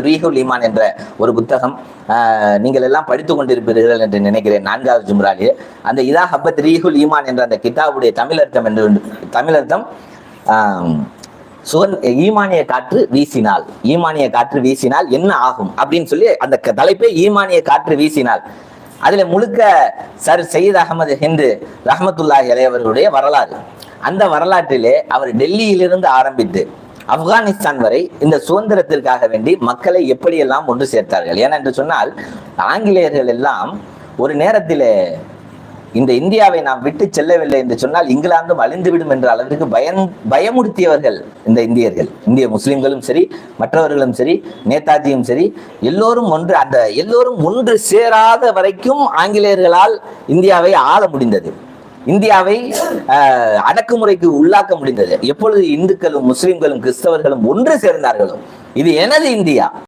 ரீஹுல் ஈமான் என்ற ஒரு புத்தகம் நீங்கள் எல்லாம் படித்துக் கொண்டிருப்பீர்கள் என்று நினைக்கிறேன். 4வது ஜும்ராலே அந்த இதா ஹப்பத் ரீஹுல் ஈமான் என்ற அந்த கிதாபுடைய தமிழர்த்தம் ஈமானிய காற்று வீசினால் என்ன ஆகும் அப்படின்னு சொல்லி அந்த தலைப்பே ஈமானிய காற்று வீசினால். அதுல முழுக்க சர் சையத் அகமது ஹிந்து ரஹமத்துல்லாஹி அலைஹி அவர்களுடைய வரலாறு. அந்த வரலாற்றிலே அவர் டெல்லியிலிருந்து ஆரம்பித்து ஆப்கானிஸ்தான் வரை இந்த சுதந்திரத்திற்காக வேண்டி மக்களை எப்படியெல்லாம் ஒன்று சேர்த்தார்கள். ஏனென்று சொன்னால் ஆங்கிலேயர்கள் எல்லாம் ஒரு நேரத்தில் இந்த இந்தியாவை நாம் விட்டு செல்லவில்லை என்று சொன்னால் இங்கிலாந்தும் அழிந்துவிடும் என்ற அளவிற்கு பயமுறுத்தியவர்கள் இந்த இந்தியர்கள். இந்திய முஸ்லிம்களும் சரி, மற்றவர்களும் சரி, நேதாஜியும் சரி, எல்லோரும் ஒன்று சேராத வரைக்கும் ஆங்கிலேயர்களால் இந்தியாவை ஆள முடிந்தது, இந்தியாவை அடக்குமுறைக்கு உள்ளாக்க முடிந்தது. எப்பொழுது இந்துக்களும் முஸ்லிம்களும் கிறிஸ்தவர்களும் ஒன்று சேர்ந்தார்களோ இது எனது இந்தியா,